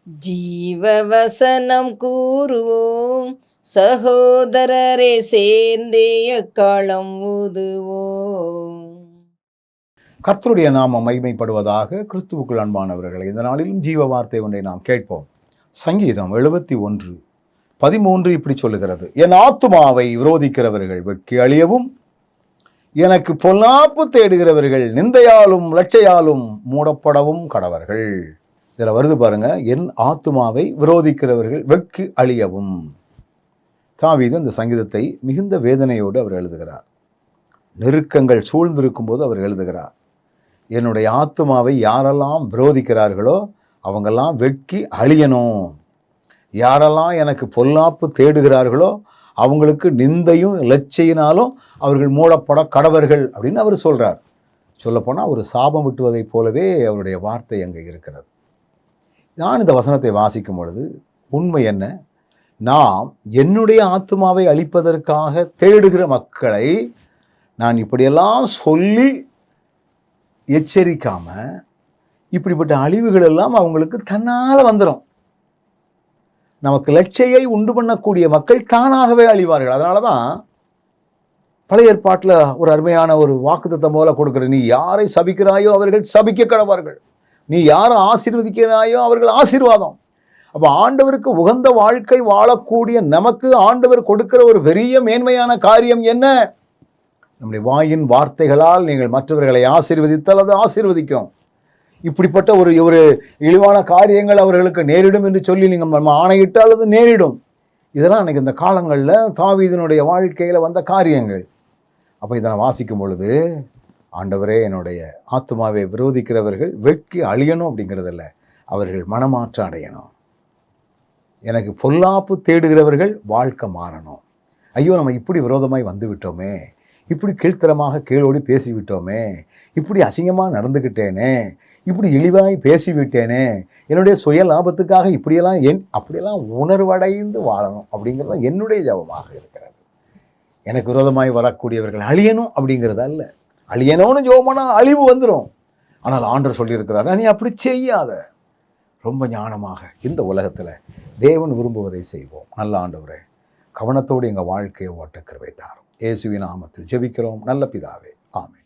ஜீவவசனம் கூறுவோம், சகோதரரே சேர்ந்தே எக்காலம் ஊதுவோம். கர்த்தருடைய நாமம் மகிமைப்படுவதாக. கிறிஸ்துவுக்குள் அன்பானவர்களை, இந்த நாளிலும் ஜீவ வார்த்தை ஒன்றை நாம் கேட்போம். சங்கீதம் 71:13 இப்படி சொல்லுகிறது: என் ஆத்துமாவை விரோதிக்கிறவர்கள் வெட்கி அழியவும், எனக்கு பொல்லாப்பு தேடுகிறவர்கள் நிந்தையாலும் லட்சையாலும் மூடப்படவும் கடவர்கள். இதில் வருது பாருங்க, என் ஆத்துமாவை விரோதிக்கிறவர்கள் வெட்கி அழியவும். தாவீது இந்த சங்கீதத்தை மிகுந்த வேதனையோடு அவர் எழுதுகிறார். நெருக்கங்கள் சூழ்ந்திருக்கும் போது அவர் எழுதுகிறார், என்னுடைய ஆத்துமாவை யாரெல்லாம் விரோதிக்கிறார்களோ அவங்கெல்லாம் வெட்கி அழியணும். யாரெல்லாம் எனக்கு பொல்லாப்பு தேடுகிறார்களோ அவங்களுக்கு நிந்தையும் லட்சையினாலும் அவர்கள் மூடப்பட கடவர்கள் அப்படின்னு அவர் சொல்கிறார். சொல்லப்போனால் ஒரு சாபம் விட்டுவதைப் போலவே அவருடைய வார்த்தை அங்கே இருக்கிறது. நான் இந்த வசனத்தை வாசிக்கும் பொழுது உண்மை என்ன, நாம் என்னுடைய ஆத்துமாவை அழிப்பதற்காக தேடுகிற மக்களை நான் இப்படியெல்லாம் சொல்லி எச்சரிக்காம, இப்படிப்பட்ட அழிவுகள் எல்லாம் அவங்களுக்கு தன்னால் வந்துடும். நமக்கு லட்சையை உண்டு பண்ணக்கூடிய மக்கள் தானாகவே அழிவார்கள். அதனால தான் பழைய ஏற்பாட்டில் ஒரு அருமையான ஒரு வாக்குத்தத்தம் போல கொடுக்குற, நீ யாரை சபிக்கிறாயோ அவர்கள் சபிக்க கடவார்கள், நீ யாரை ஆசீர்வதிக்கிறாயோ அவர்கள் ஆசீர்வாதம். அப்போ ஆண்டவருக்கு உகந்த வாழ்க்கை வாழக்கூடிய நமக்கு ஆண்டவர் கொடுக்கிற ஒரு பெரிய மேன்மையான காரியம் என்ன? நம்முடைய வாயின் வார்த்தைகளால் நீங்கள் மற்றவர்களை ஆசீர்வதித்தால் அது ஆசீர்வதிக்கும். இப்படிப்பட்ட ஒரு இழிவான காரியங்கள் அவர்களுக்கு நேரிடும் என்று சொல்லி நீங்கள் ஆணையிட்டால் அது நேரிடும். இதெல்லாம் அன்றைக்கி இந்த காலங்களில் தாவீதினுடைய வாழ்க்கையில் வந்த காரியங்கள். அப்போ இதை நான் வாசிக்கும் பொழுது, ஆண்டவரே, என்னுடைய ஆத்துமாவை விரோதிக்கிறவர்கள் வெட்கி அழியணும் அப்படிங்கிறதில்ல, அவர்கள் மனமாற்றம் அடையணும். எனக்கு பொல்லாப்பு தேடுகிறவர்கள் வாழ்க்கை மாறணும். ஐயோ, நம்ம இப்படி விரோதமாய் வந்து விட்டோமே, இப்படி கீழ்த்தரமாக கீழோடி பேசிவிட்டோமே, இப்படி அசிங்கமாக நடந்துக்கிட்டேனே, இப்படி இழிவாய் பேசிவிட்டேனே, என்னுடைய சுய லாபத்துக்காக அப்படியெல்லாம் உணர்வடைந்து வாழணும் அப்படிங்கிறது என்னுடைய ஜெபமாக இருக்கிறது. எனக்கு விரோதமாய் வரக்கூடியவர்கள் அழியணும் அப்படிங்கிறது அல்ல. அழியணும்னு ஜெபமானால் அழிவு வந்துடும். ஆனால் ஆண்டவர் சொல்லியிருக்கிறார், நீ அப்படி செய்யாத. ரொம்ப ஞானமாக இந்த உலகத்தில் தேவன் விரும்புவதை செய்வோம். நல்ல ஆண்டவரே, கவனத்தோடு எங்கள் வாழ்க்கையை ஓட்ட கிருபை தாரும். இயேசுவின் நாமத்தில் ஜெபிக்கிறோம் நல்ல பிதாவே, ஆமென்.